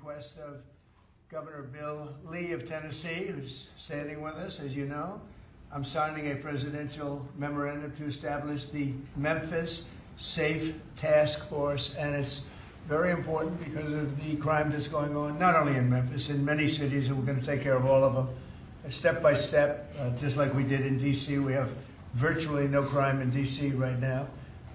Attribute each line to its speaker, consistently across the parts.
Speaker 1: request of Governor Bill Lee of Tennessee, who's standing with us, as you know, I'm signing a presidential memorandum to establish the Memphis Safe Task Force, and it's very important because of the crime that's going on, not only in Memphis, in many cities, and we're going to take care of all of them, step by step, just like we did in D.C. We have virtually no crime in D.C. right now,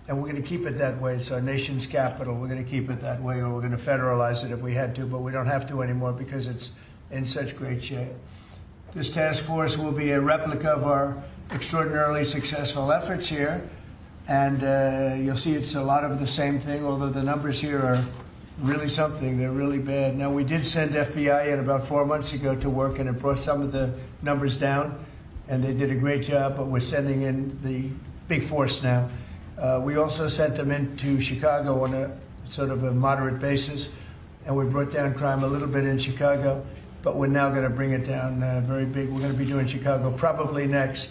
Speaker 1: and we're going to keep it that way. It's our nation's capital. We're going to keep it that way, or we're going to federalize it if we had to, but we don't have to anymore because it's in such great shape. This task force will be a replica of our extraordinarily successful efforts here, and you'll see it's a lot of the same thing, although the numbers here are really something. They're really bad. Now, we did send FBI in about 4 months ago to work, and it brought some of the numbers down, and they did a great job, but we're sending in the big force now. We also sent them into Chicago on a sort of a moderate basis, and we brought down crime a little bit in Chicago, but we're now going to bring it down very big. We're going to be doing Chicago probably next.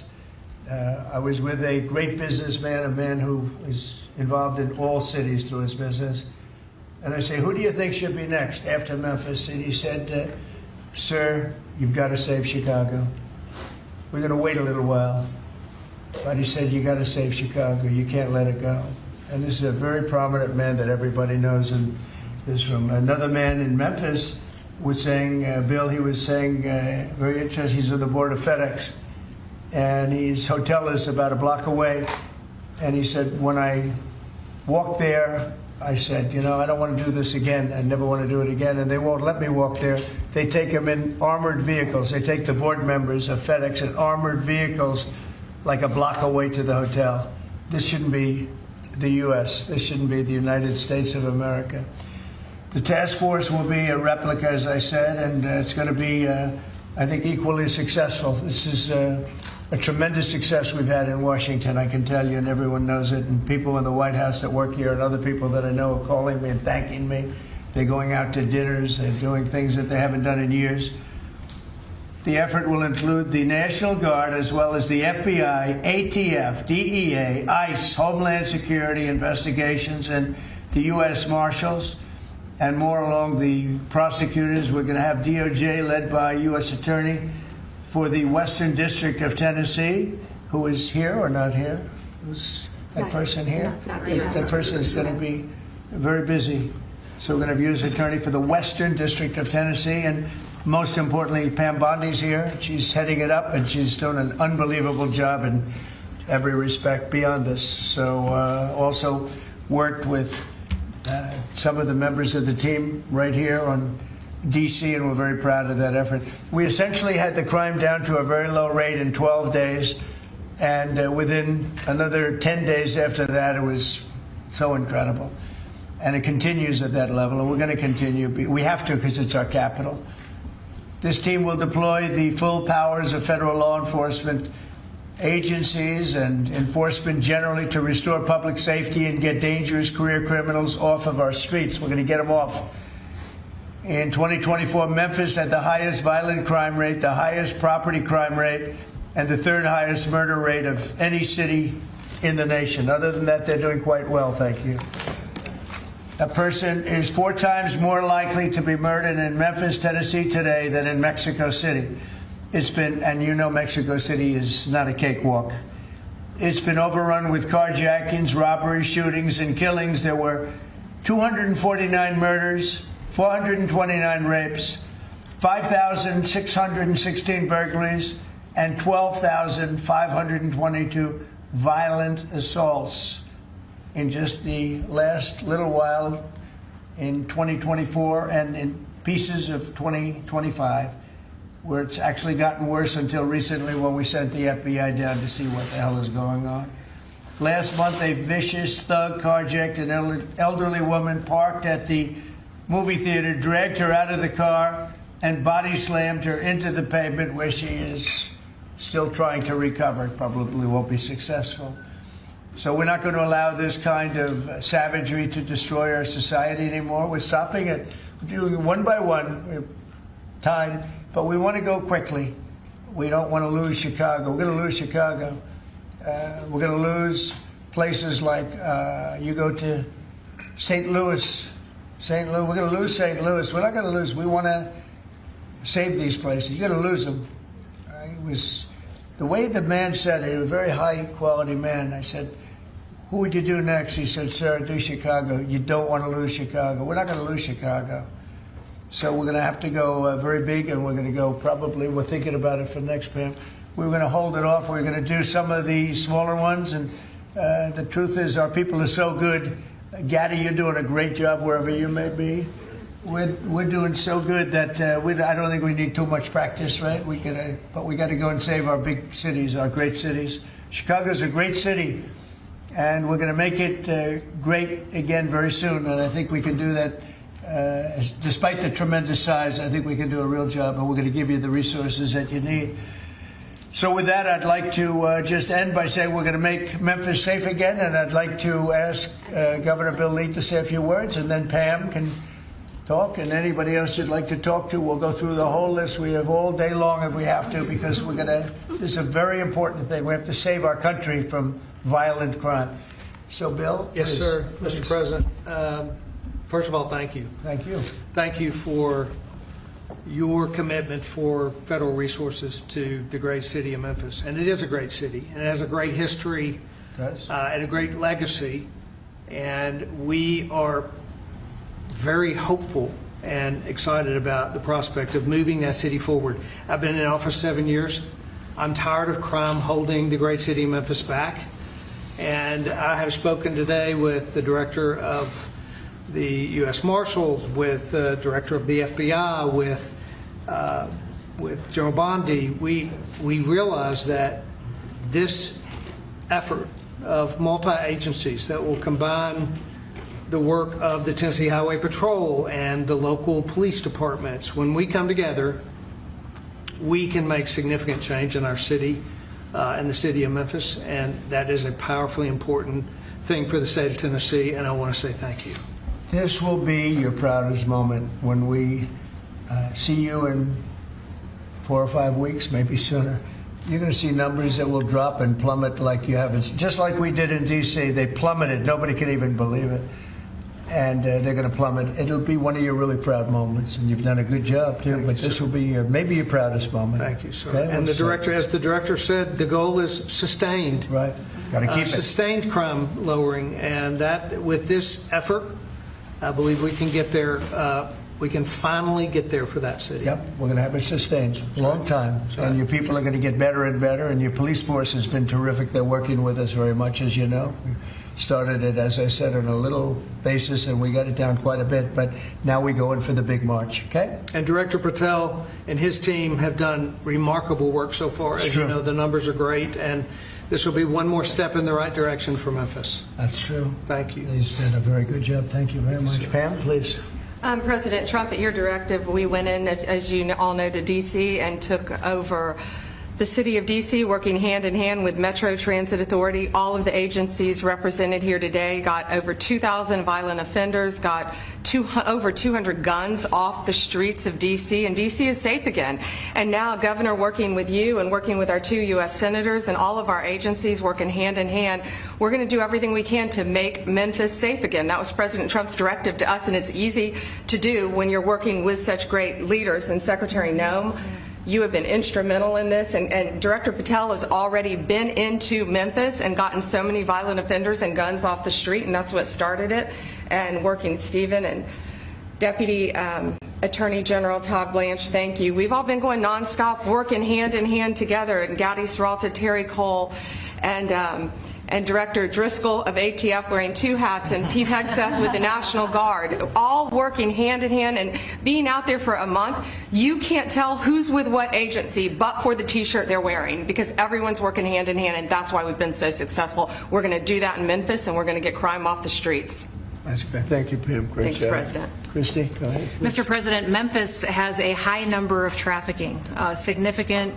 Speaker 1: I was with a great businessman, a man who is involved in all cities through his business. And I say, who do you think should be next after Memphis? And he said, sir, you've got to save Chicago. We're going to wait a little while. But he said, you got to save Chicago. You can't let it go. And this is a very prominent man that everybody knows. And this from another man in Memphis was saying, Bill, he was saying, very interesting, he's on the board of FedEx. And his hotel is about a block away. And he said, when I walked there, I said, you know, I don't want to do this again. I never want to do it again. And they won't let me walk there. They take them in armored vehicles. They take the board members of FedEx in armored vehicles like a block away to the hotel. This shouldn't be the U.S. This shouldn't be the United States of America. The task force will be a replica, as I said, and it's going to be, I think, equally successful. This is a tremendous success we've had in Washington, I can tell you, and everyone knows it. And people in the White House that work here and other people that I know are calling me and thanking me. They're going out to dinners. They're doing things that they haven't done in years. The effort will include the National Guard as well as the FBI, ATF, DEA, ICE, Homeland Security investigations, and the U.S. Marshals, and more along the prosecutors. We're going to have DOJ led by U.S. Attorney for the Western District of Tennessee, who is here or not here? Who's that person here? Not here. That person is going to be very busy. So we're going to have U.S. Attorney for the Western District of Tennessee, and most importantly, Pam Bondi's here. She's heading it up, and she's doing an unbelievable job in every respect beyond this. So also worked with some of the members of the team right here on D.C., and we're very proud of that effort. We essentially had the crime down to a very low rate in 12 days, and within another 10 days after that, it was so incredible. And it continues at that level, and we're going to continue. We have to because it's our capital. This team will deploy the full powers of federal law enforcement agencies and enforcement generally to restore public safety and get dangerous career criminals off of our streets. We're going to get them off. In 2024, Memphis had the highest violent crime rate, the highest property crime rate, and the third highest murder rate of any city in the nation. Other than that, they're doing quite well, thank you. A person is 4 times more likely to be murdered in Memphis, Tennessee today than in Mexico City. It's been, and you know Mexico City is not a cakewalk. It's been overrun with carjackings, robberies, shootings, and killings. There were 249 murders, 429 rapes, 5,616 burglaries, and 12,522 violent assaults in just the last little while in 2024 and in pieces of 2025, where it's actually gotten worse until recently when we sent the FBI down to see what the hell is going on. Last month, a vicious thug carjacked an elderly woman parked at the movie theater, dragged her out of the car, and body slammed her into the pavement, where she is still trying to recover. Probably won't be successful. So we're not going to allow this kind of savagery to destroy our society anymore. We're stopping it. We're doing it one by one, time, but we want to go quickly. We don't want to lose Chicago. We're going to lose Chicago. We're going to lose places like you go to St. Louis St. Louis, we're going to lose St. Louis. We're not going to lose. We want to save these places. You're going to lose them. It was the way the man said it. He was a very high-quality man. I said, "Who would you do next?" He said, "Sir, do Chicago." You don't want to lose Chicago. We're not going to lose Chicago. So we're going to have to go very big, and we're going to go probably, we're thinking about it for next Pam. We're going to hold it off. We're going to do some of the smaller ones. And the truth is, our people are so good. Gaddy, you're doing a great job wherever you may be. We're doing so good that I don't think we need too much practice, right? But we got to go and save our big cities, our great cities. Chicago's a great city, and we're going to make it great again very soon. And I think we can do that. Despite the tremendous size, I think we can do a real job, and we're going to give you the resources that you need. So with that, I'd like to just end by saying we're going to make Memphis safe again, and I'd like to ask Governor Bill Lee to say a few words, and then Pam can talk, and anybody else you'd like to talk to. We'll go through the whole list. We have all day long if we have to, because this is a very important thing. We have to save our country from violent crime. So, Bill?
Speaker 2: Yes,
Speaker 1: please.
Speaker 2: sir. Mr. President, first of all, thank you.
Speaker 1: Thank you.
Speaker 2: Thank you for your commitment for federal resources to the great city of Memphis. And it is a great city, and it has a great history and a great legacy. And we are very hopeful and excited about the prospect of moving that city forward. I've been in office 7 years. I'm tired of crime holding the great city of Memphis back. And I have spoken today with the director of the U.S. Marshals, with the director of the FBI, with General Bondi. We realize that this effort of multi-agencies that will combine the work of the Tennessee Highway Patrol and the local police departments, when we come together, we can make significant change in our city and the city of Memphis, and that is a powerfully important thing for the state of Tennessee, and I want to say thank you.
Speaker 1: This will be your proudest moment when we see you in 4 or 5 weeks, maybe sooner. You're going to see numbers that will drop and plummet like you haven't. Just like we did in D.C., they plummeted. Nobody can even believe it. And they're going to plummet. It'll be one of your really proud moments, and you've done a good job, too. But this will be maybe your proudest moment.
Speaker 2: Thank you, sir.
Speaker 1: Okay?
Speaker 2: And the director, as the director said, the goal is sustained.
Speaker 1: Right. Got to keep it.
Speaker 2: Sustained crime lowering. And that, with this effort, I believe we can get there. We can finally get there for that city.
Speaker 1: Yep, we're going to have it sustained a long time. And your people are going to get better and better, and your police force has been terrific. They're working with us very much, as you know. We started it, as I said, on a little basis, and we got it down quite a bit, but now we go in for the big march, okay?
Speaker 2: And Director Patel and his team have done remarkable work so far. As you know, the numbers are great, and this will be one more step in the right direction for Memphis.
Speaker 1: That's true.
Speaker 2: Thank you.
Speaker 1: He's done a very good job. Thank you very much. Pam, please.
Speaker 3: President Trump, at your directive, we went in, as you all know, to D.C. and took over the city of D.C., working hand in hand with Metro Transit Authority. All of the agencies represented here today got over 2,000 violent offenders, got over 200 guns off the streets of D.C., and D.C. is safe again. And now, Governor, working with you and working with our 2 U.S. senators and all of our agencies working hand in hand, we're going to do everything we can to make Memphis safe again. That was President Trump's directive to us, and it's easy to do when you're working with such great leaders. And Secretary Noem, you have been instrumental in this, and Director Patel has already been into Memphis and gotten so many violent offenders and guns off the street, and that's what started it. And working, Stephen and Deputy Attorney General Todd Blanche, thank you. We've all been going nonstop, working hand in hand together, and Gaddy Serralta, Terry Cole, and Director Driscoll of ATF wearing 2 hats, and Pete Hegseth with the National Guard, all working hand in hand and being out there for a month. You can't tell who's with what agency but for the T-shirt they're wearing, because everyone's working hand in hand, and that's why we've been so successful. We're going to do that in Memphis, and we're going to get crime off the streets.
Speaker 1: That's great. Thank you, Pam. Great
Speaker 3: Thanks,
Speaker 1: job.
Speaker 3: President.
Speaker 1: Christy, go ahead.
Speaker 4: Mr. President, Memphis has a high number of trafficking, significant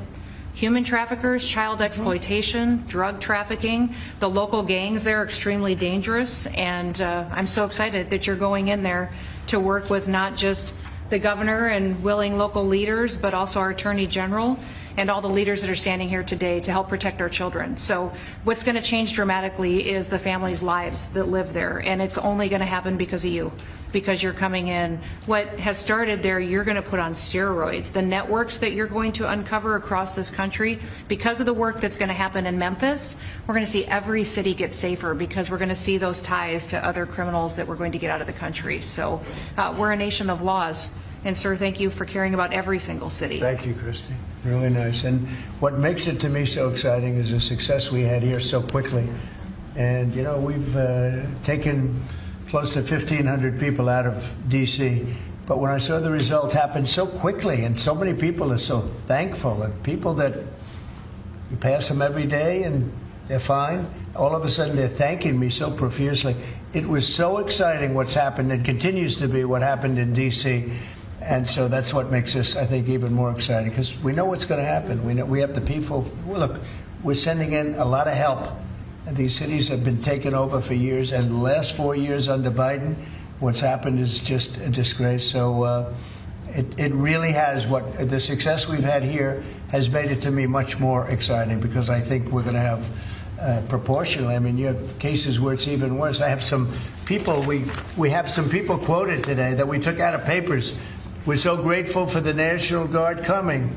Speaker 4: human traffickers, child exploitation, drug trafficking. The local gangs there are extremely dangerous, and I'm so excited that you're going in there to work with not just the governor and willing local leaders, but also our Attorney General and all the leaders that are standing here today to help protect our children. So what's going to change dramatically is the families' lives that live there, and it's only going to happen because of you, because you're coming in. What has started there, you're going to put on steroids. The networks that you're going to uncover across this country, because of the work that's going to happen in Memphis, we're going to see every city get safer, because we're going to see those ties to other criminals that we're going to get out of the country. So we're a nation of laws. And sir, thank you for caring about every single city.
Speaker 1: Thank you, Christy. Really nice. And what makes it to me so exciting is the success we had here so quickly. And, you know, we've taken close to 1,500 people out of D.C., but when I saw the result happen so quickly, and so many people are so thankful, and people that you pass them every day and they're fine, all of a sudden they're thanking me so profusely. It was so exciting what's happened, and continues to be what happened in D.C., and so that's what makes this, I think, even more exciting, because we know what's going to happen. We know we have the people. Look, we're sending in a lot of help. And these cities have been taken over for years, and the last 4 years under Biden, what's happened is just a disgrace. So it really has, what the success we've had here has made it to me much more exciting, because I think we're going to have proportionally. I mean, you have cases where it's even worse. I have some people, we have some people quoted today that we took out of papers. We're so grateful for the National Guard coming,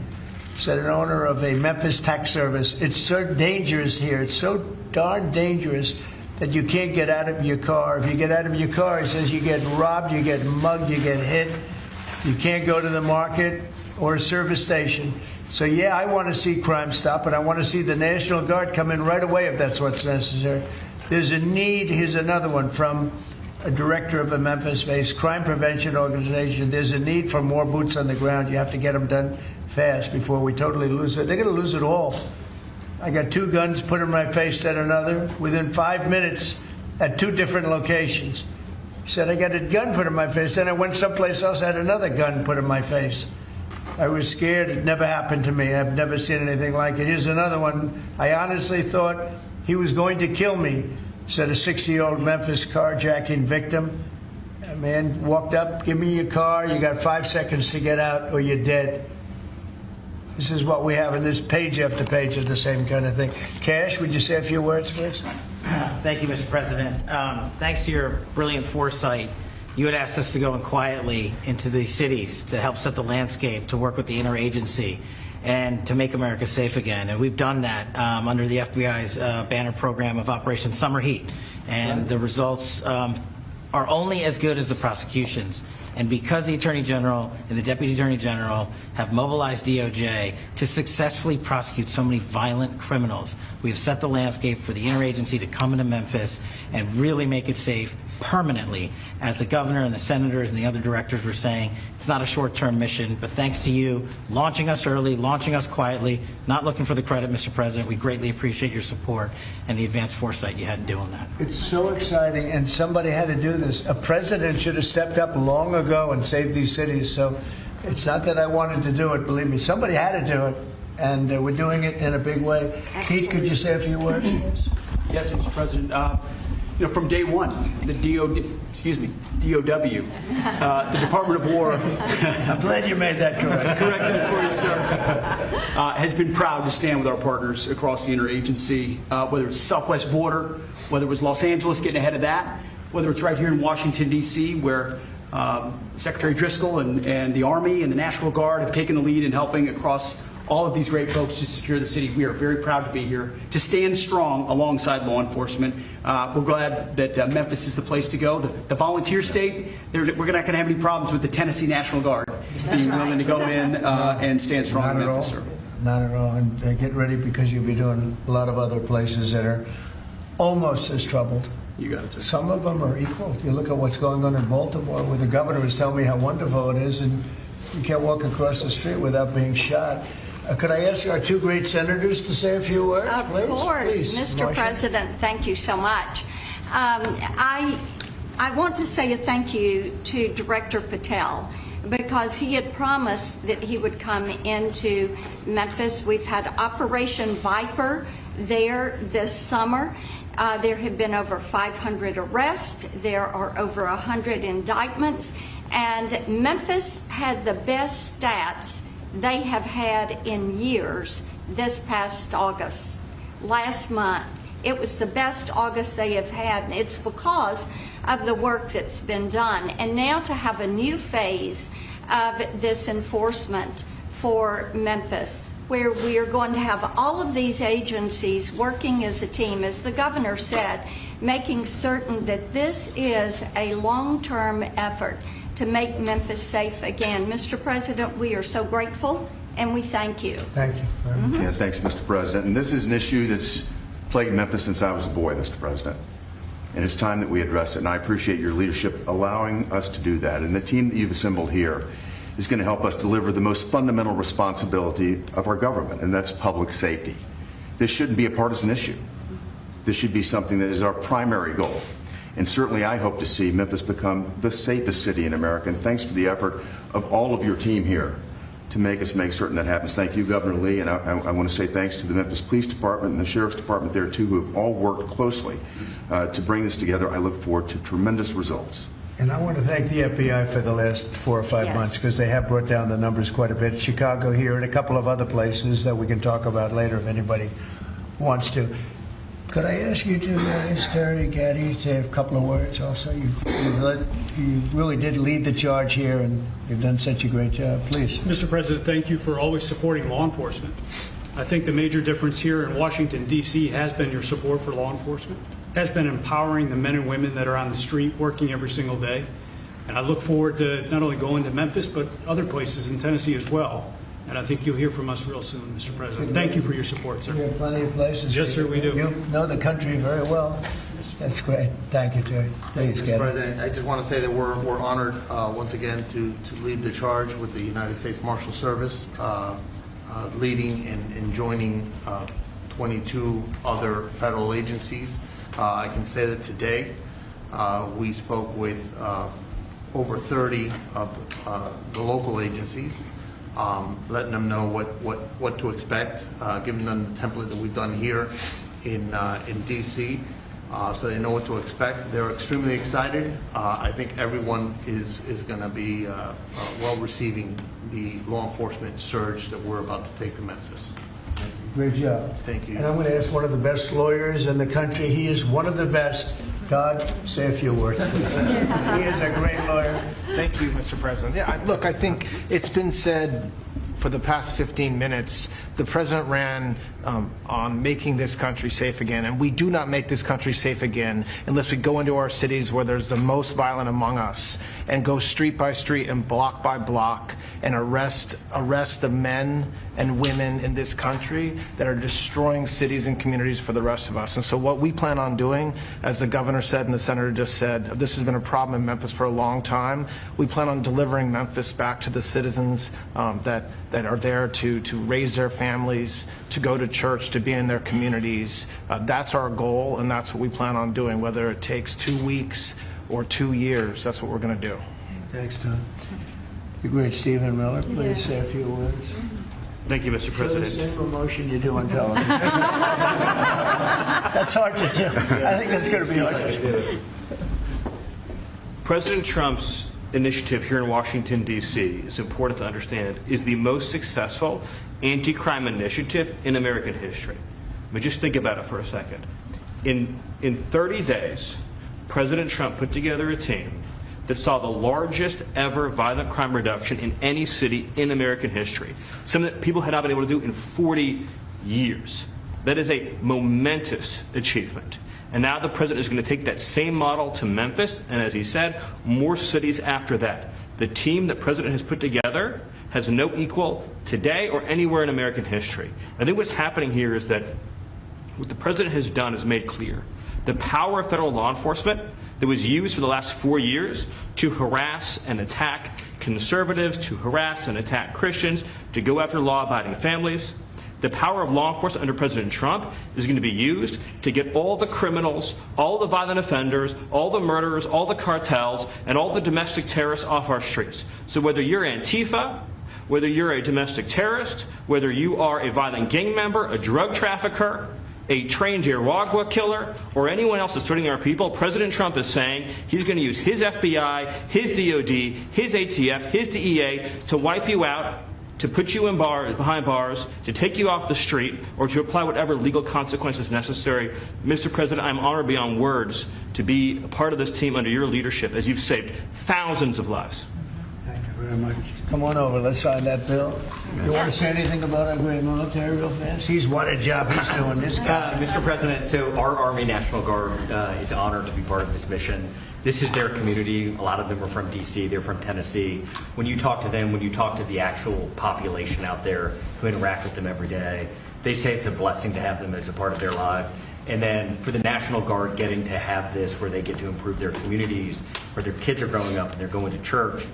Speaker 1: said an owner of a Memphis tax service. It's so dangerous here. It's so darn dangerous that you can't get out of your car. If you get out of your car, he says, you get robbed, you get mugged, you get hit. You can't go to the market or a service station. So, yeah, I want to see crime stop, and I want to see the National Guard come in right away if that's what's necessary. There's a need. Here's another one from a director of a Memphis-based crime prevention organization. There's a need for more boots on the ground. You have to get them done fast before we totally lose it. They're going to lose it all. I got 2 guns put in my face, said another, within 5 minutes at 2 different locations. He said, I got a gun put in my face. Then I went someplace else, had another gun put in my face. I was scared. It never happened to me. I've never seen anything like it. Here's another one. I honestly thought he was going to kill me, said a 60-year-old Memphis carjacking victim. A man walked up, give me your car. You got 5 seconds to get out or you're dead. This is what we have in this page after page of the same kind of thing. Cash, would you say a few words, please?
Speaker 5: Thank you, Mr. President. Thanks to your brilliant foresight, you had asked us to go in quietly into these cities to help set the landscape, to work with the interagency, and to make America safe again. And we've done that under the FBI's banner program of Operation Summer Heat. And the results are only as good as the prosecutions. And because the Attorney General and the Deputy Attorney General have mobilized DOJ to successfully prosecute so many violent criminals, we have set the landscape for the interagency to come into Memphis and really make it safe permanently. As the governor and the senators and the other directors were saying, it's not a short-term mission, but thanks to you launching us early, launching us quietly, not looking for the credit, Mr. President, we greatly appreciate your support and the advanced foresight you had in doing that.
Speaker 1: It's so exciting, and somebody had to do this. A president should have stepped up long ago and saved these cities. So it's not that I wanted to do it, believe me. Somebody had to do it, and we're doing it in a big way. Excellent. Pete, could you say a few words?
Speaker 6: Yes, Mr. President. You know, from day one, the DOW, the Department of War.
Speaker 1: I'm glad you made that correct.
Speaker 6: Corrected for you, sir. Has been proud to stand with our partners across the interagency, whether it's the southwest border, whether it was Los Angeles getting ahead of that, whether it's right here in Washington, D.C., where Secretary Driscoll and the Army and the National Guard have taken the lead in helping across all of these great folks to secure the city. We are very proud to be here, to stand strong alongside law enforcement. We're glad that Memphis is the place to go. The volunteer state, we're not going to have any problems with the Tennessee National Guard being willing to go in and stand strong in Memphis, sir.
Speaker 1: Not at all. And get ready, because you'll be doing a lot of other places that are almost as troubled.
Speaker 6: You got it, sir.
Speaker 1: Some of them are equal. You look at what's going on in Baltimore, where the governor was telling me how wonderful it is, and you can't walk across the street without being shot. Could I ask our 2 great senators to say a few words?
Speaker 7: Of course.
Speaker 1: Please,
Speaker 7: Mr.
Speaker 1: Marcia.
Speaker 7: President, thank you so much. I want to say a thank you to Director Patel, because he had promised that he would come into Memphis. We've had Operation Viper there this summer. There have been over 500 arrests. There are over 100 indictments. And Memphis had the best stats they have had in years this past August. Last month, it was the best August they have had, and it's because of the work that's been done. And now to have a new phase of this enforcement for Memphis, where we are going to have all of these agencies working as a team, as the governor said, making certain that this is a long-term effort to make Memphis safe again. Mr. President, we are so grateful and we thank you.
Speaker 1: Thank you.
Speaker 8: Yeah, thanks, Mr. President. And this is an issue that's plagued Memphis since I was a boy, Mr. President. And it's time that we addressed it. And I appreciate your leadership allowing us to do that. And the team that you've assembled here is going to help us deliver the most fundamental responsibility of our government, and that's public safety. This shouldn't be a partisan issue. This should be something that is our primary goal. And certainly I hope to see Memphis become the safest city in America. And thanks for the effort of all of your team here to make certain that happens. Thank you, Governor Lee, and I want to say thanks to the Memphis Police Department and the Sheriff's Department there too, who have all worked closely to bring this together. I look forward to tremendous results.
Speaker 1: And I want to thank the FBI for the last 4 or 5 months, because they have brought down the numbers quite a bit. Chicago here and a couple of other places that we can talk about later if anybody wants to. Could I ask you to ask Terry Gaddy to have a couple of words also? You really did lead the charge here, and you've done such a great job. Please.
Speaker 9: Mr. President, thank you for always supporting law enforcement. I think the major difference here in Washington, D.C. has been your support for law enforcement, has been empowering the men and women that are on the street working every single day. And I look forward to not only going to Memphis, but other places in Tennessee as well. And I think you'll hear from us real soon, Mr. President. Thank you for your support, sir.
Speaker 1: We have plenty of places.
Speaker 9: Yes, sir, we do.
Speaker 1: You know the country very well. That's great. Thank you, Terry. Please,
Speaker 10: Mr. President, I just want to say that we're honored once again to lead the charge with the United States Marshal Service, leading and joining 22 other federal agencies. I can say that today we spoke with over 30 of the local agencies, letting them know what to expect, giving them the template that we've done here in D.C., so they know what to expect. They're extremely excited. I think everyone is going to be well receiving the law enforcement surge that we're about to take to Memphis.
Speaker 1: Great job.
Speaker 10: Thank you.
Speaker 1: And I'm going to ask one of the best lawyers in the country. He is one of the best. Todd, say a few words, please. He is a great lawyer.
Speaker 11: Thank you, Mr. President. Yeah, look, I think it's been said for the past 15 minutes, the president ran on making this country safe again, and we do not make this country safe again unless we go into our cities where there's the most violent among us and go street by street and block by block and arrest the men and women in this country that are destroying cities and communities for the rest of us. And so what we plan on doing, as the governor said and the senator just said, this has been a problem in Memphis for a long time. We plan on delivering Memphis back to the citizens that are there to raise their families, to go to church, to be in their communities. That's our goal, and that's what we plan on doing, whether it takes 2 weeks or 2 years. That's what we're going to do.
Speaker 1: Thanks, Todd. The great Stephen Miller, please say a few words.
Speaker 12: Thank you, Mr. President.
Speaker 1: The same emotion you do on television. That's hard to do. I think that's going to be hard to do.
Speaker 12: President Trump's initiative here in Washington, D.C., is important to understand, is the most successful anti-crime initiative in American history. I mean, just think about it for a second. In 30 days, President Trump put together a team that saw the largest ever violent crime reduction in any city in American history, something that people had not been able to do in 40 years. That is a momentous achievement. And now the president is going to take that same model to Memphis, and as he said, more cities after that. The team that President has put together has no equal today or anywhere in American history. I think what's happening here is that what the president has done is made clear. The power of federal law enforcement that was used for the last 4 years to harass and attack conservatives, to harass and attack Christians, to go after law-abiding families, the power of law enforcement under President Trump is going to be used to get all the criminals, all the violent offenders, all the murderers, all the cartels, and all the domestic terrorists off our streets. So whether you're Antifa, whether you're a domestic terrorist, whether you are a violent gang member, a drug trafficker, a trained Iraqwa killer, or anyone else that's threatening our people, President Trump is saying he's going to use his FBI, his DOD, his ATF, his DEA to wipe you out, to put you in behind bars, to take you off the street, or to apply whatever legal consequences necessary. Mr. President, I'm honored beyond words to be a part of this team under your leadership as you've saved thousands of lives.
Speaker 1: Thank you very much. Come on over. Let's sign that bill. You want to say anything about our great military real fast? He's what a job he's doing, this guy.
Speaker 13: Mr. President, so our Army National Guard is honored to be part of this mission. This is their community. A lot of them are from D.C. They're from Tennessee. When you talk to them, when you talk to the actual population out there who interact with them every day, they say it's a blessing to have them as a part of their life. And then for the National Guard getting to have this where they get to improve their communities, where their kids are growing up and they're going to church,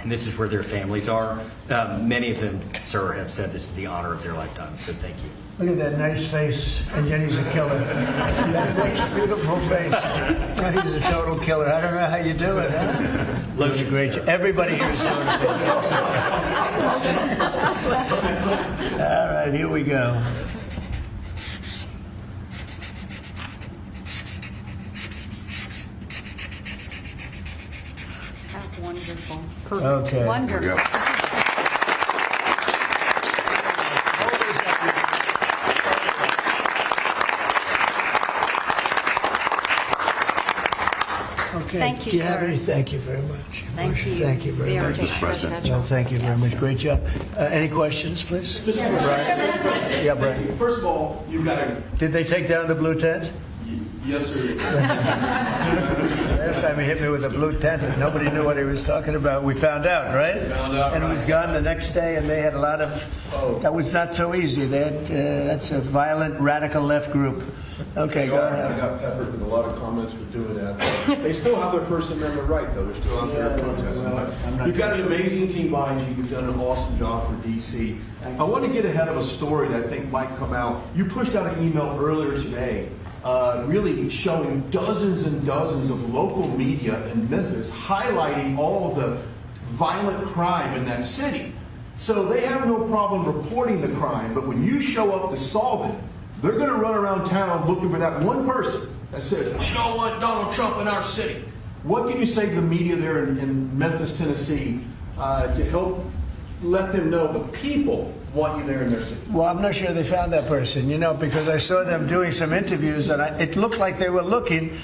Speaker 13: and this is where their families are. Many of them, sir, have said this is the honor of their lifetime, so thank you.
Speaker 1: Look at that nice face, and Jenny's a killer. That nice, beautiful face. He's a total killer. I don't know how you do it, huh? Doing a great job. Everybody here is doing a fantastic job. All right, here we go.
Speaker 7: Wonderful.
Speaker 1: Okay.
Speaker 7: Wonderful.
Speaker 1: Okay.
Speaker 7: Thank you,
Speaker 1: Do you have
Speaker 7: sir.
Speaker 1: any? Thank you very much.
Speaker 7: Thank you.
Speaker 1: Thank you very much.
Speaker 8: Mr. President.
Speaker 1: No, thank you very much. Great job. Any questions, please? Brian? Yeah, Brian.
Speaker 14: First of all, you've got to.
Speaker 1: Did they take down the blue tent?
Speaker 14: Yes, sir.
Speaker 1: Last time he hit me with a blue tent and nobody knew what he was talking about. We found out, right?
Speaker 14: Found out,
Speaker 1: and it was gone the next day, and they had a lot of. That was not so easy. They had, that's a violent, radical left group. Okay, go ahead.
Speaker 14: I got peppered with a lot of comments for doing that. They still have their First Amendment right, though. They're still out there protesting.
Speaker 1: Well,
Speaker 14: You've got an amazing team behind you. You've done an awesome job for D.C. I want to get ahead of a story that I think might come out. You pushed out an email earlier today really showing dozens and dozens of local media in Memphis highlighting all of the violent crime in that city. So they have no problem reporting the crime, but when you show up to solve it, they're going to run around town looking for that one person that says, we don't want Donald Trump in our city. What can you say to the media there in Memphis, Tennessee, to help let them know the people want you there in their city?
Speaker 1: Well, I'm not sure they found that person, because I saw them doing some interviews, and it looked like they were looking,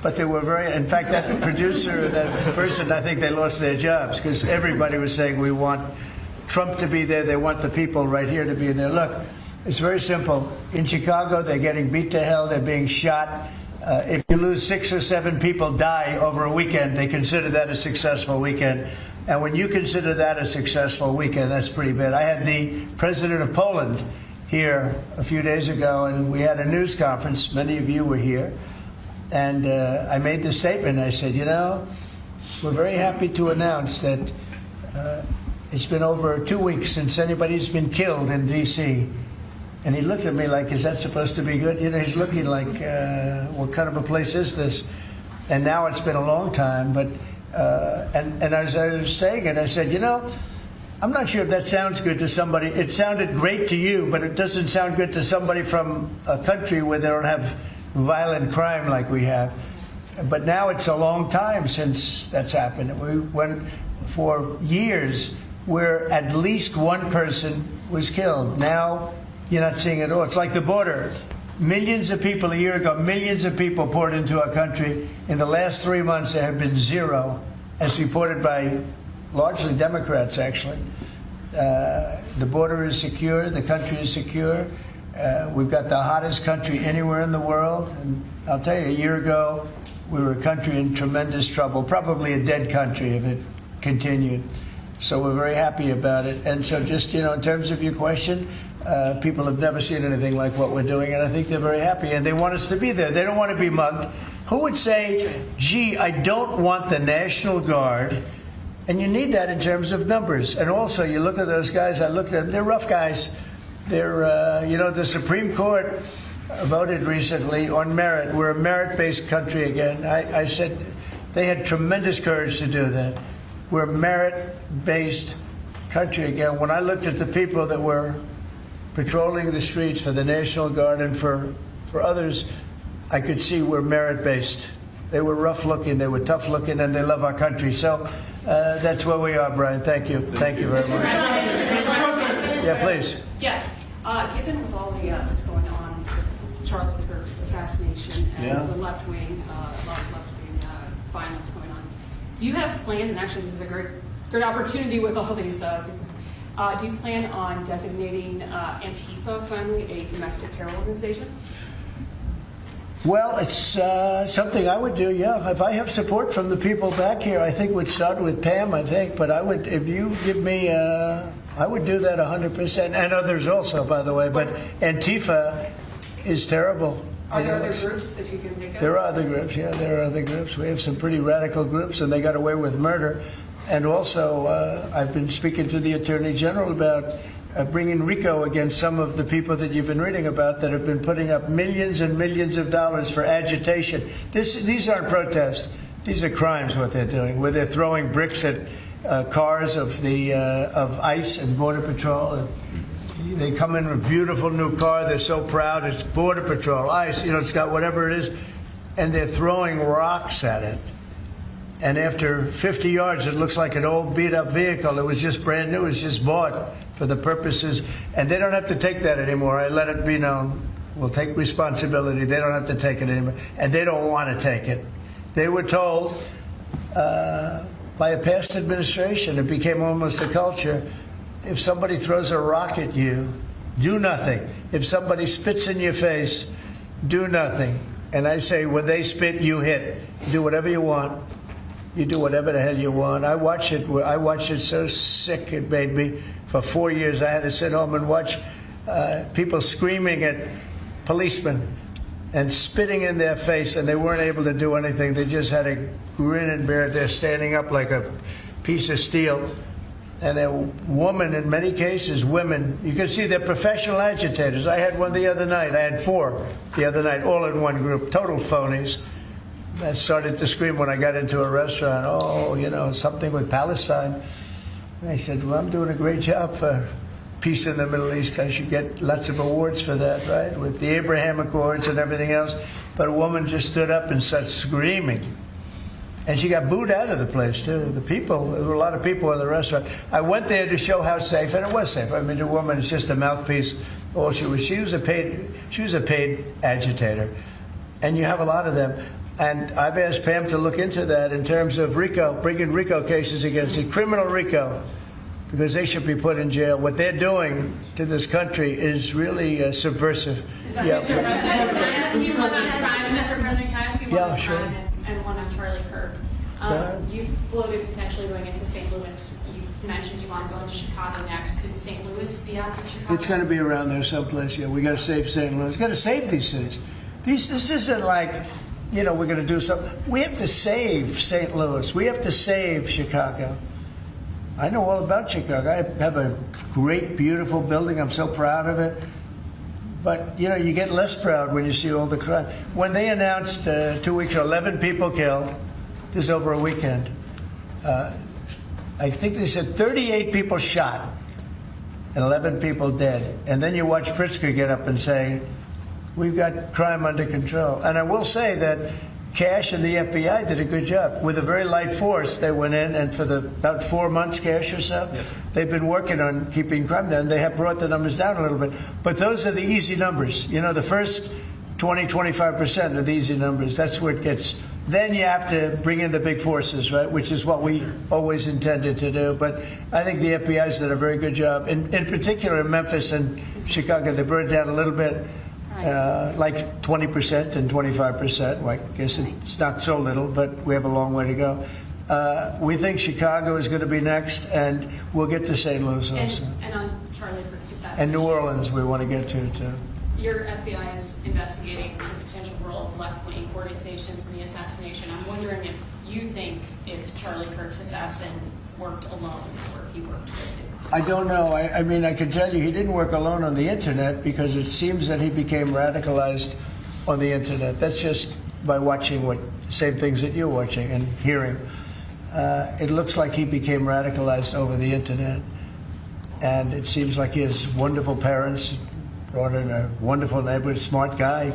Speaker 1: but they were very, in fact, that producer, that person, I think they lost their jobs, because everybody was saying, we want Trump to be there, they want the people right here to be there. Look, it's very simple. In Chicago, they're getting beat to hell, they're being shot. If you lose 6 or 7 people die over a weekend, they consider that a successful weekend. And when you consider that a successful weekend, that's pretty bad. I had the president of Poland here a few days ago, and we had a news conference. Many of you were here. And I made the statement. I said, we're very happy to announce that it's been over 2 weeks since anybody's been killed in D.C. And he looked at me like, is that supposed to be good? He's looking like, what kind of a place is this? And now it's been a long time, but and as I was saying it, I said, I'm not sure if that sounds good to somebody. It sounded great to you, but it doesn't sound good to somebody from a country where they don't have violent crime like we have. But now it's a long time since that's happened. We went for years where at least one person was killed. Now you're not seeing it all. It's like the border. Millions of people a year ago, millions of people poured into our country. In the last 3 months, there have been 0, as reported by largely Democrats, actually. The border is secure. The country is secure. We've got the hottest country anywhere in the world. And I'll tell you, a year ago, we were a country in tremendous trouble, probably a dead country if it continued. So we're very happy about it. And so just, in terms of your question, people have never seen anything like what we're doing, and I think they're very happy, and they want us to be there. They don't want to be mugged. Who would say, gee, I don't want the National Guard? And you need that in terms of numbers. And also, you look at those guys, I looked at them, they're rough guys. They're, the Supreme Court voted recently on merit. We're a merit-based country again. I said they had tremendous courage to do that. We're a merit-based country again. When I looked at the people that were patrolling the streets for the National Guard and for others, I could see we're merit-based. They were rough-looking, they were tough-looking, and they love our country. So that's where we are, Brian. Thank you. Thank you very much. Yeah, please.
Speaker 15: Yes. Given with all the that's going on with Charlie Kirk's assassination and the left-wing, a lot of left-wing violence going on, do you have plans, and actually this is a great opportunity with all these, do you plan on designating Antifa finally a domestic terror organization?
Speaker 1: Well, it's something I would do, yeah. If I have support from the people back here, I think we'd start with Pam, I think. But I would, if you give me, I would do that 100%. And others also, by the way. But Antifa is terrible.
Speaker 15: Are there other groups that you can think of?
Speaker 1: There are other groups, yeah. There are other groups. We have some pretty radical groups, and they got away with murder. And also, I've been speaking to the Attorney General about bringing RICO against some of the people that you've been reading about that have been putting up millions and millions of dollars for agitation. These aren't protests. These are crimes, what they're doing, where they're throwing bricks at cars of ICE and Border Patrol. And they come in with a beautiful new car. They're so proud. It's Border Patrol, ICE, it's got whatever it is. And they're throwing rocks at it. And after 50 yards, it looks like an old beat-up vehicle. It was just brand new. It was just bought for the purposes. And they don't have to take that anymore. I let it be known. We'll take responsibility. They don't have to take it anymore. And they don't want to take it. They were told by a past administration, it became almost a culture, if somebody throws a rock at you, do nothing. If somebody spits in your face, do nothing. And I say, when they spit, you hit. Do whatever you want. You do whatever the hell you want. I watched it so sick it made me. For 4 years, I had to sit home and watch people screaming at policemen and spitting in their face, and they weren't able to do anything. They just had a grin and bear it. They're standing up like a piece of steel. And a woman, in many cases, women, you can see they're professional agitators. I had one the other night. I had 4 the other night, all in one group, total phonies. I started to scream when I got into a restaurant, something with Palestine. And I said, well, I'm doing a great job for peace in the Middle East. I should get lots of awards for that, right? With the Abraham Accords and everything else. But a woman just stood up and started screaming. And she got booed out of the place, too. There were a lot of people in the restaurant. I went there to show how safe, and it was safe. I mean, the woman is just a mouthpiece. All she was a paid agitator. And you have a lot of them. And I've asked Pam to look into that in terms of RICO, bringing RICO cases against it, criminal RICO, because they should be put in jail. What they're doing to this country is really subversive.
Speaker 15: Mr. President, can I ask you one on crime? Mr. President, can I ask you one on crime and one on Charlie Kirk? You floated potentially going into St. Louis. You mentioned you want to go into Chicago next. Could St. Louis be after Chicago?
Speaker 1: It's going to be around there someplace, yeah. We got to save St. Louis. Got to save these cities. This isn't like, we're going to do something. We have to save St. Louis. We have to save Chicago. I know all about Chicago. I have a great, beautiful building. I'm so proud of it. But, you get less proud when you see all the crime. When they announced 2 weeks ago, 11 people killed, this is over a weekend, I think they said 38 people shot and 11 people dead. And then you watch Pritzker get up and say, we've got crime under control. And I will say that Cash and the FBI did a good job. With a very light force, they went in, and for about 4 months, Cash or so, they've been working on keeping crime down. They have brought the numbers down a little bit. But those are the easy numbers. The first 20, 25% are the easy numbers. That's where it gets. Then you have to bring in the big forces, right, which is what we always intended to do. But I think the FBI's done a very good job. In particular, in Memphis and Chicago, they brought it down a little bit. Like 20% and 25%. Well, I guess it's not so little, but we have a long way to go. We think Chicago is going to be next, and we'll get to St. Louis also.
Speaker 15: And on Charlie Kirk's assassination.
Speaker 1: And New Orleans we want to get to, too.
Speaker 15: Your FBI is investigating the potential role of left-wing organizations in the assassination. I'm wondering if you think if Charlie Kirk's assassin worked alone or if he worked with it.
Speaker 1: I don't know. I mean, I can tell you he didn't work alone on the Internet, because it seems that he became radicalized on the Internet. That's just by watching same things that you're watching and hearing. It looks like he became radicalized over the Internet. And it seems like he has wonderful parents, brought in a wonderful neighborhood, smart guy,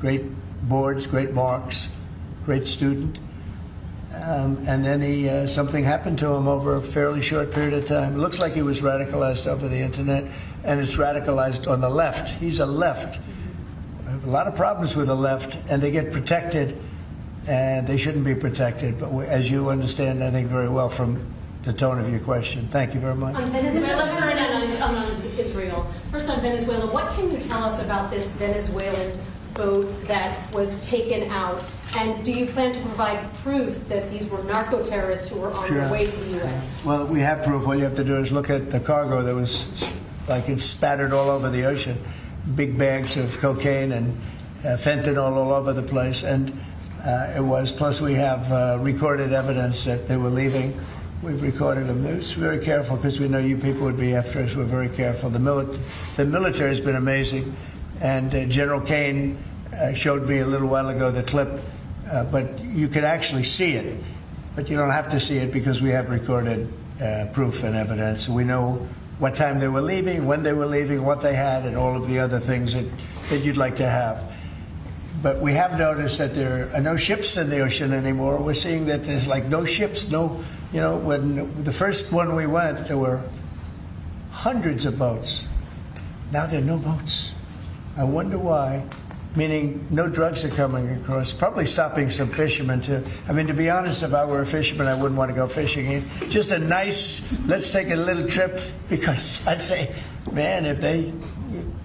Speaker 1: great boards, great marks, great student. and then something happened to him over a fairly short period of time. It looks like he was radicalized over the internet, and it's radicalized on the left. He's a left. I have a lot of problems with the left, and they get protected, and they shouldn't be protected. But as you understand, I think very well from the tone of your question. Thank you very much.
Speaker 16: On Venezuela, sir, and on Israel. First on Venezuela, what can you tell us about this Venezuelan boat that was taken out? And do you plan to provide proof that these were narco-terrorists who were on their way to the U.S.?
Speaker 1: Well, we have proof. All you have to do is look at the cargo that was, like, it's spattered all over the ocean. Big bags of cocaine and fentanyl all over the place. And it was, plus we have recorded evidence that they were leaving. We've recorded them. It was very careful because we know you people would be after us. We're very careful. The military has been amazing. And General Kane showed me a little while ago the clip, but you could actually see it. But you don't have to see it because we have recorded proof and evidence. We know what time they were leaving, when they were leaving, what they had, and all of the other things that you'd like to have. But we have noticed that there are no ships in the ocean anymore. We're seeing that there's like no ships, no, you know, when the first one we went, there were hundreds of boats. Now there are no boats. I wonder why, meaning no drugs are coming across, probably stopping some fishermen too. I mean, to be honest, if I were a fisherman, I wouldn't want to go fishing. Just a nice, let's take a little trip, because I'd say, man, if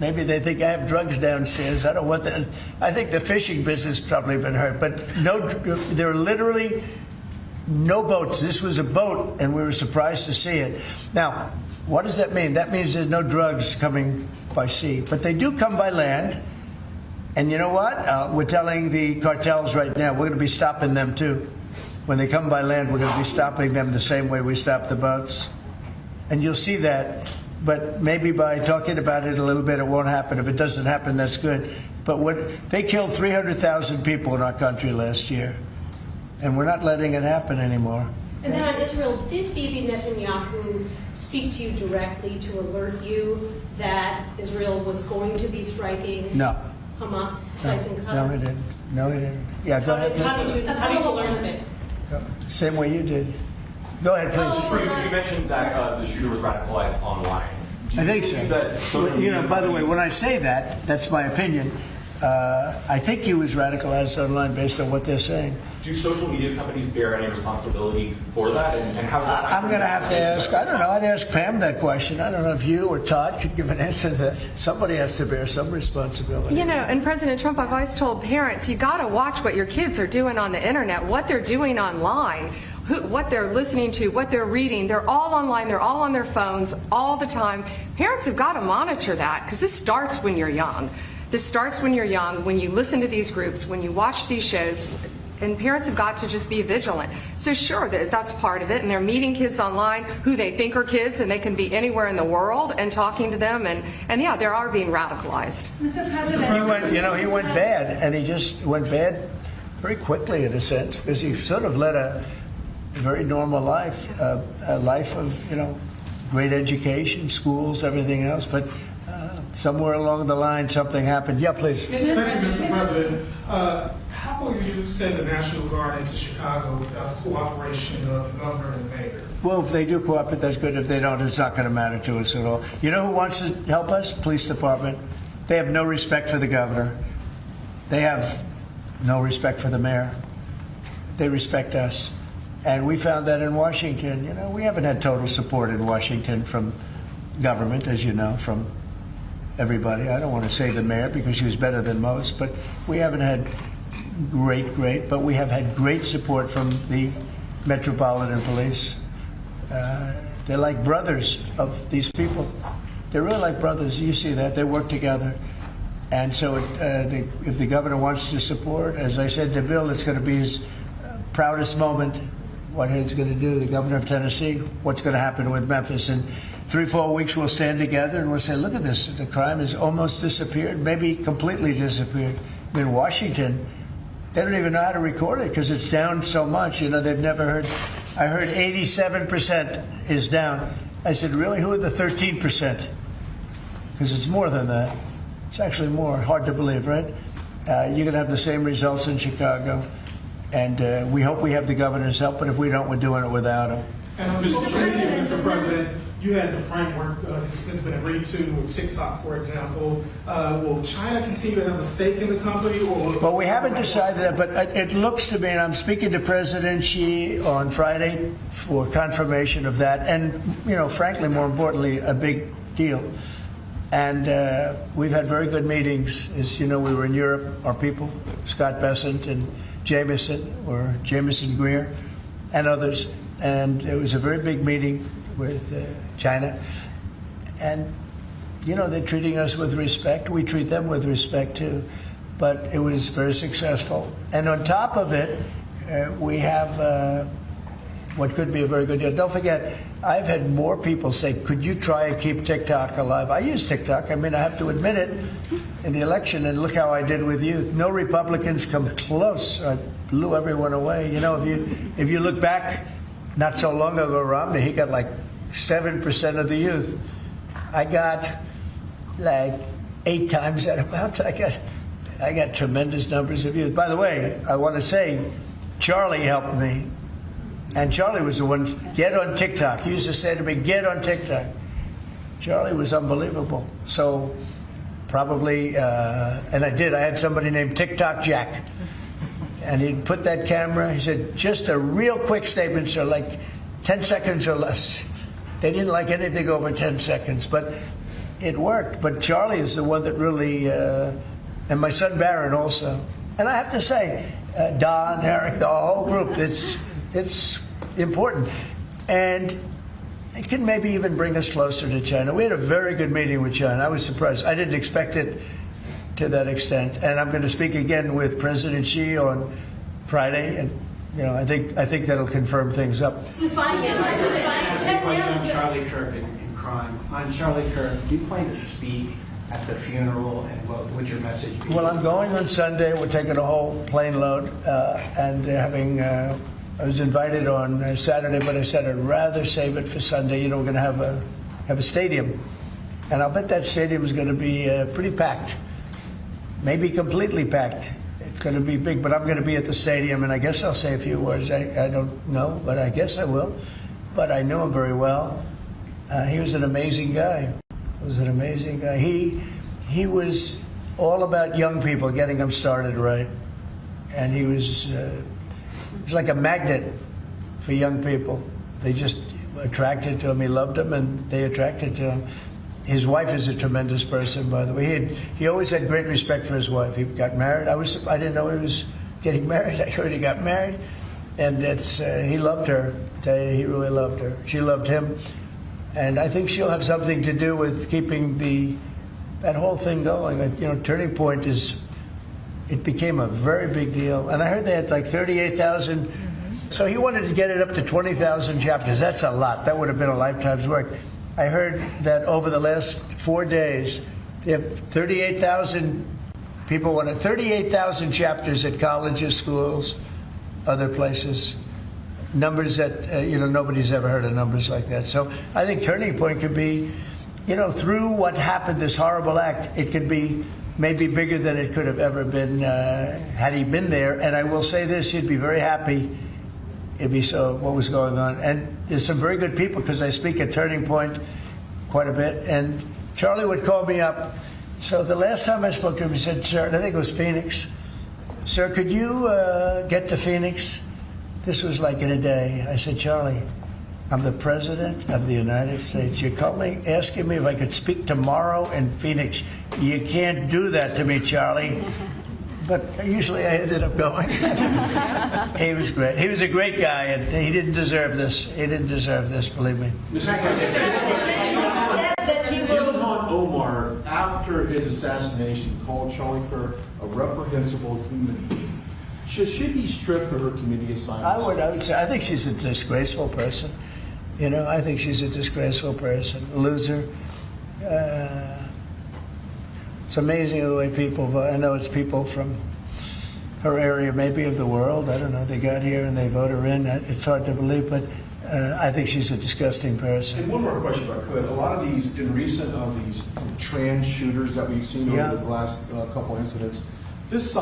Speaker 1: maybe they think I have drugs downstairs. I don't want that. I think the fishing business probably been hurt, but no, there are literally no boats. This was a boat, and we were surprised to see it. Now, what does that mean? That means there's no drugs coming by sea, but they do come by land. And you know what? We're telling the cartels right now, we're going to be stopping them too. When they come by land, we're going to be stopping them the same way we stop the boats. And you'll see that. But maybe by talking about it a little bit, it won't happen. If it doesn't happen, that's good. But they killed 300,000 people in our country last year. And we're not letting it happen anymore.
Speaker 16: And then on Israel, did Bibi Netanyahu speak to you directly to alert you that Israel was going to be striking Hamas sites in Qatar?
Speaker 1: No, he didn't. No, he didn't. Yeah, go ahead.
Speaker 16: How did you learn of it?
Speaker 1: Same way you did. Go ahead, please.
Speaker 17: You mentioned that the shooter was radicalized online.
Speaker 1: I think so. You know, by the way, when I say that, that's my opinion. I think he was radicalized online based on what they're saying.
Speaker 17: Do social media companies bear any responsibility for that? And how is that?
Speaker 1: I'm going to have to ask, I don't know, I'd ask Pam that question. I don't know if you or Todd could give an answer to that. Somebody has to bear some responsibility.
Speaker 3: You know, and President Trump, I've always told parents, you got to watch what your kids are doing on the internet, what they're doing online. What they're listening to, what they're reading. They're all online. They're all on their phones all the time. Parents have got to monitor that, because this starts when you're young. This starts when you're young, when you listen to these groups, when you watch these shows, and parents have got to just be vigilant. So sure, that's part of it, and they're meeting kids online who they think are kids, and they can be anywhere in the world and talking to them, and yeah, they are being radicalized.
Speaker 16: Mr. President,
Speaker 1: he went bad, and he just went bad very quickly in a sense, because he sort of led a very normal life, a life of, great education, schools, everything else. But somewhere along the line, something happened. Yeah, please.
Speaker 18: Thank you, Mr. President. How will you send the National Guard into Chicago without cooperation of the governor and the mayor?
Speaker 1: Well, if they do cooperate, that's good. If they don't, it's not going to matter to us at all. You know who wants to help us? Police department. They have no respect for the governor. They have no respect for the mayor. They respect us. And we found that in Washington. We haven't had total support in Washington from government, as you know, from everybody. I don't want to say the mayor because she was better than most, but we haven't had great, but we have had great support from the Metropolitan Police. They're like brothers of these people. They're really like brothers. You see that. They work together. And so if the governor wants to support, as I said to Bill, it's going to be his proudest moment. What he's going to do, the governor of Tennessee, what's going to happen with Memphis. In 3-4 weeks, we'll stand together and we'll say, look at this. The crime has almost disappeared, maybe completely disappeared. In Washington, they don't even know how to record it because it's down so much. They've never heard. I heard 87% is down. I said, really? Who are the 13%? Because it's more than that. It's actually more. Hard to believe, right? You're going to have the same results in Chicago. And we hope we have the governor's help, but if we don't, we're doing it without him.
Speaker 18: And I'm just curious, Mr. President, you had the framework that's been agreed to with TikTok, for example. Will China continue to have a stake in the company?
Speaker 1: Well, we haven't decided that, but it looks to me, and I'm speaking to President Xi on Friday for confirmation of that, and, frankly, more importantly, a big deal. And we've had very good meetings. As you know, we were in Europe, our people, Scott Bessent and Jameson Greer, and others. And it was a very big meeting with China. And, they're treating us with respect. We treat them with respect, too. But it was very successful. And on top of it, we have what could be a very good deal. Don't forget, I've had more people say, could you try and keep TikTok alive? I use TikTok. I mean, I have to admit it in the election, and look how I did with you. No Republicans come close. I blew everyone away. If you look back, not so long ago, Romney, he got like 7% of the youth. I got like 8 times that amount. I got tremendous numbers of youth. By the way, I want to say, Charlie helped me. And Charlie was the one, get on TikTok. He used to say to me, get on TikTok. Charlie was unbelievable. So probably, and I did. I had somebody named TikTok Jack. And he'd put that camera, he said, just a real quick statement, sir, like 10 seconds or less. They didn't like anything over 10 seconds, but it worked. But Charlie is the one that really, and my son Barron also. And I have to say, Don, Eric, the whole group, it's important. And it can maybe even bring us closer to China. We had a very good meeting with China. I was surprised. I didn't expect it to that extent. And I'm going to speak again with President Xi on Friday, and I think that'll confirm things up.
Speaker 19: On Charlie Kirk and crime. On Charlie Kirk, do you plan to speak at the funeral, and what would your message be?
Speaker 1: Well, I'm going on Sunday. We're taking a whole plane load, and having. I was invited on Saturday, but I said I'd rather save it for Sunday. We're going to have a stadium, and I'll bet that stadium is going to be pretty packed. Maybe completely packed. It's going to be big, but I'm going to be at the stadium, and I guess I'll say a few words. I don't know, but I guess I will. But I knew him very well. He was an amazing guy. He was all about young people, getting them started right. And he was like a magnet for young people. They just attracted to him. He loved them, and they attracted to him. His wife is a tremendous person, by the way. He always had great respect for his wife. He got married. I didn't know he was getting married. I heard he got married, and he loved her. I tell you, he really loved her. She loved him, and I think she'll have something to do with keeping that whole thing going. Turning Point it became a very big deal, and I heard they had like 38,000. So he wanted to get it up to 20,000 chapters. That's a lot. That would have been a lifetime's work. I heard that over the last 4 days, they have 38,000 people wanted 38,000 chapters at colleges, schools, other places. Numbers that, nobody's ever heard of numbers like that. So I think Turning Point could be, through what happened, this horrible act, it could be maybe bigger than it could have ever been had he been there. And I will say this, he'd be very happy if he saw what was going on. And there's some very good people, because I speak at Turning Point quite a bit. And Charlie would call me up. So the last time I spoke to him, he said, sir, and I think it was Phoenix, sir, could you get to Phoenix? This was like in a day. I said, Charlie, I'm the President of the United States. You called me asking me if I could speak tomorrow in Phoenix. You can't do that to me, Charlie. But usually I ended up going. He was great. He was a great guy, and he didn't deserve this. He didn't deserve this, believe me.
Speaker 14: Ilhan Omar, after his assassination, called Charlie Kirk a reprehensible human being. Should she be stripped of her community assignments?
Speaker 1: I would say, I think she's a disgraceful person. I think she's a disgraceful person, a loser. It's amazing the way people vote. I know it's people from her area, maybe of the world. I don't know. They got here and they vote her in. It's hard to believe, but I think she's a disgusting person.
Speaker 14: And one more question, if I could. A lot of these, in recent of these trans shooters that we've seen over the last couple incidents, This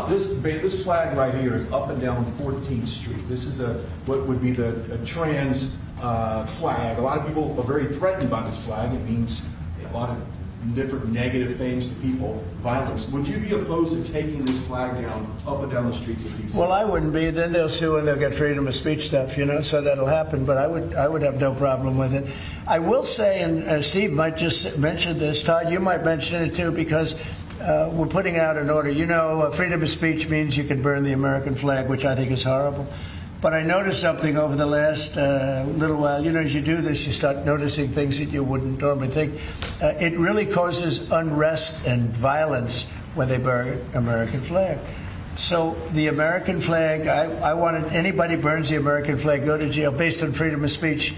Speaker 14: flag right here is up and down 14th Street. This is what would be a trans flag. A lot of people are very threatened by this flag. It means a lot of different negative things to people, violence. Would you be opposed to taking this flag down up and down the streets of D.C.?
Speaker 1: Well, I wouldn't be. Then they'll sue and they'll get freedom of speech stuff, so that'll happen. But I would have no problem with it. I will say, and Steve might just mention this, Todd, you might mention it too, because we're putting out an order. Freedom of speech means you can burn the American flag, which I think is horrible. But I noticed something over the last little while. As you do this, you start noticing things that you wouldn't normally think. It really causes unrest and violence when they burn American flag. So the American flag, I wanted anybody burns the American flag, go to jail based on freedom of speech,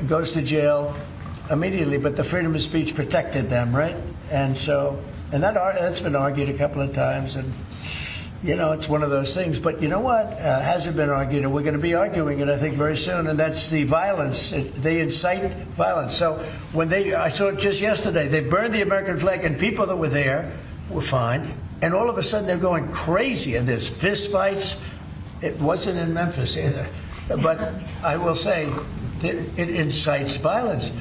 Speaker 1: goes to jail immediately. But the freedom of speech protected them, right? And that's been argued a couple of times. And it's one of those things. But you know what? Hasn't been argued, and we're going to be arguing it, I think, very soon. And that's the violence. They incite violence. So I saw it just yesterday. They burned the American flag, and people that were there were fine. And all of a sudden, they're going crazy, and there's fist fights. It wasn't in Memphis either. But I will say, it incites violence.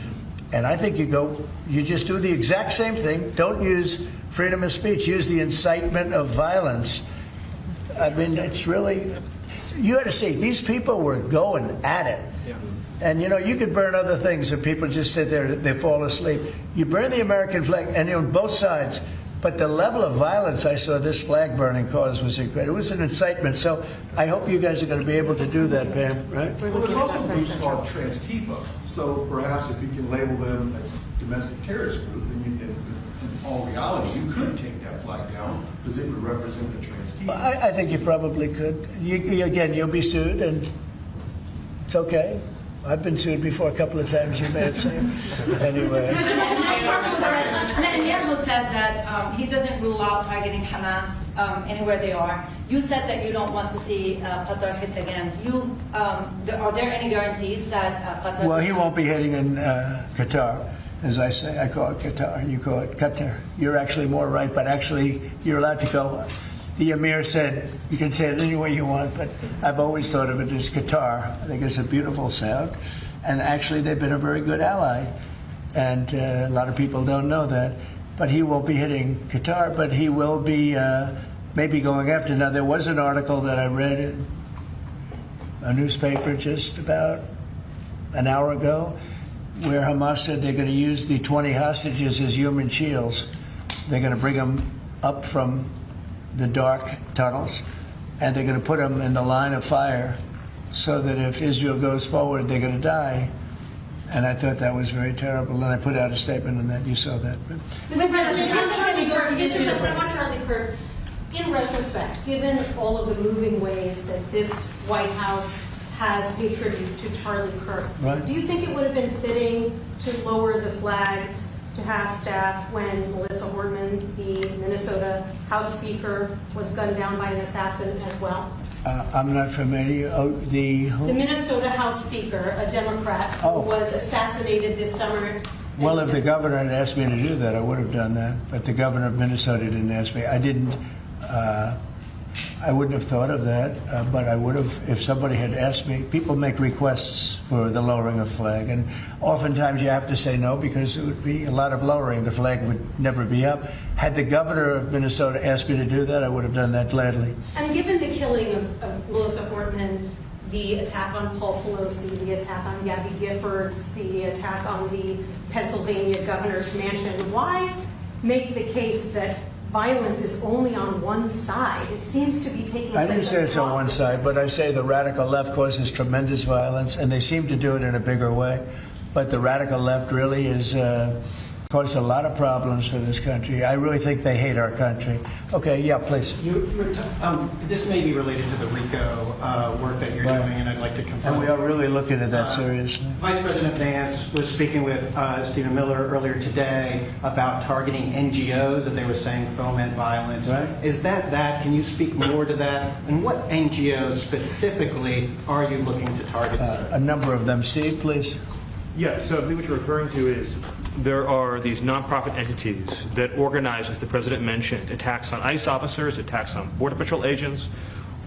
Speaker 1: And I think you just do the exact same thing. Don't use freedom of speech. Use the incitement of violence. I mean, it's really, you had to see, these people were going at it. Yeah. And, you could burn other things and people just sit there, they fall asleep. You burn the American flag, and on both sides. But the level of violence I saw this flag burning cause was incredible. It was an incitement. So I hope you guys are going to be able to do that, Pam, right?
Speaker 14: Well, there's also groups called Trans-Tifa. So perhaps if you can label them a domestic terrorist group, then in all reality, you could take that flag down because it would represent the Trans-Tifa.
Speaker 1: I think you probably could. Again, you'll be sued, and it's okay. I've been sued before a couple of times, you may have seen. Anyway.
Speaker 20: Netanyahu said that he doesn't rule out targeting Hamas anywhere they are. You said that you don't want to see Qatar hit again. Are there any guarantees that Qatar...
Speaker 1: Well, he won't be hitting in Qatar. As I say, I call it Qatar, and you call it Qatar. You're actually more right, but actually, you're allowed to go. The Emir said, you can say it any way you want, but I've always thought of it as Qatar. I think it's a beautiful sound. And actually, they've been a very good ally. And a lot of people don't know that. But he won't be hitting Qatar, but he will be maybe going after. Now, there was an article that I read in a newspaper just about an hour ago where Hamas said they're going to use the 20 hostages as human shields. They're going to bring them up from the dark tunnels, and they're going to put them in the line of fire so that if Israel goes forward, they're going to die. And I thought that was very terrible, and I put out a statement on that. You saw that.
Speaker 16: Mr. President, I want Charlie Kirk, in retrospect, given all of the moving ways that this White House has paid tribute to Charlie Kirk,
Speaker 1: right.
Speaker 16: Do you think it would have been fitting to lower the flags to have staff when Melissa Hortman, the Minnesota House Speaker, was gunned down by an assassin as well?
Speaker 1: I'm not familiar. The
Speaker 16: Minnesota House Speaker, a Democrat, who was assassinated this summer.
Speaker 1: Well, if the governor had asked me to do that, I would have done that. But the governor of Minnesota didn't ask me. I didn't. I wouldn't have thought of that, but I would have if somebody had asked me. People make requests for the lowering of flag, and oftentimes you have to say no because it would be a lot of lowering. The flag would never be up. Had the governor of Minnesota asked me to do that, I would have done that gladly.
Speaker 16: And given the killing of Melissa Hortman, the attack on Paul Pelosi, the attack on Gabby Giffords, the attack on the Pennsylvania governor's mansion, why make the case that violence is only on one side? It seems to be taking place.
Speaker 1: I didn't say it's on one side, but I say the radical left causes tremendous violence, and they seem to do it in a bigger way. But the radical left really is caused a lot of problems for this country. I really think they hate our country. Okay, yeah, please.
Speaker 19: This may be related to the RICO work that you're doing, and I'd like to confirm.
Speaker 1: And we are really looking at that seriously.
Speaker 19: Vice President Vance was speaking with Stephen Miller earlier today about targeting NGOs that they were saying foment violence.
Speaker 1: Right.
Speaker 19: Is that? Can you speak more to that? And what NGOs specifically are you looking to target, sir?
Speaker 1: A number of them. Steve, please.
Speaker 12: Yeah, so I believe what you're referring to is there are these nonprofit entities that organize, as the President mentioned, attacks on ICE officers, attacks on Border Patrol agents,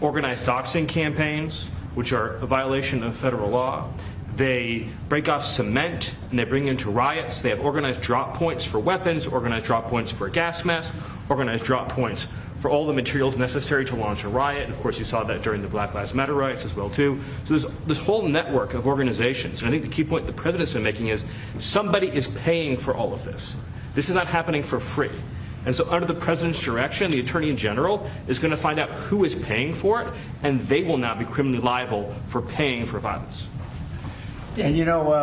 Speaker 12: organized doxing campaigns, which are a violation of federal law. They break off cement and they bring into riots. They have organized drop points for weapons, organized drop points for gas masks, organized drop points for all the materials necessary to launch a riot. And of course, you saw that during the Black Lives Matter riots as well, too. So there's this whole network of organizations. And I think the key point the President's been making is somebody is paying for all of this. This is not happening for free. And so under the President's direction, the Attorney General is going to find out who is paying for it, and they will now be criminally liable for paying for violence.
Speaker 1: And you know,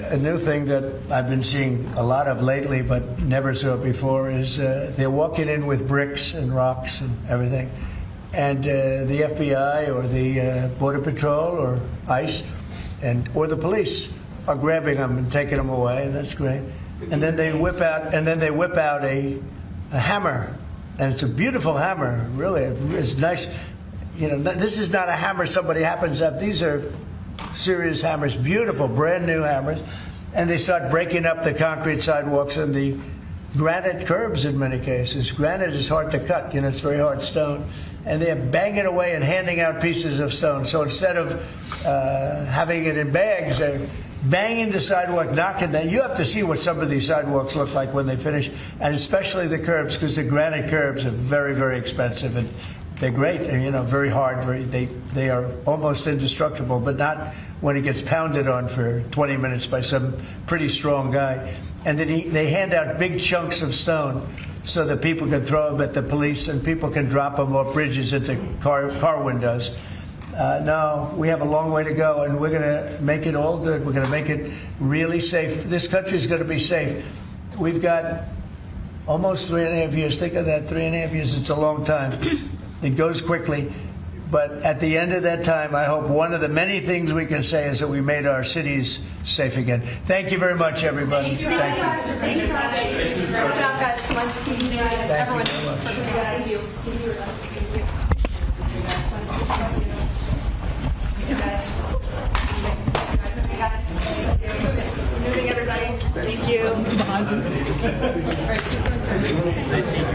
Speaker 1: a new thing that I've been seeing a lot of lately, but never saw it before, is they're walking in with bricks and rocks and everything. And the FBI or the Border Patrol or ICE or the police are grabbing them and taking them away, and that's great. And then they whip out a hammer, and it's a beautiful hammer, really. It's nice. You know, this is not a hammer somebody happens to have. These are serious hammers, beautiful, brand new hammers, and they start breaking up the concrete sidewalks and the granite curbs in many cases. Granite is hard to cut, you know, it's very hard stone, and they're banging away and handing out pieces of stone. So instead of having it in bags, they're banging the sidewalk, knocking that. You have to see what some of these sidewalks look like when they finish, and especially the curbs, because the granite curbs are very, very expensive, and they're great, and, you know, very hard. They are almost indestructible, but not when it gets pounded on for 20 minutes by some pretty strong guy. And then they hand out big chunks of stone so that people can throw them at the police and people can drop them off bridges into car windows. No, we have a long way to go, and we're going to make it all good. We're going to make it really safe. This country is going to be safe. We've got almost 3.5 years. Think of that, 3.5 years. It's a long time. It goes quickly. But at the end of that time, I hope one of the many things we can say is that we made our cities safe again. Thank you very much, everybody. Thank you.
Speaker 7: Thank you. Guys. Come on, team. Everyone.
Speaker 1: Thank you.
Speaker 7: Moving, everybody. Thank you.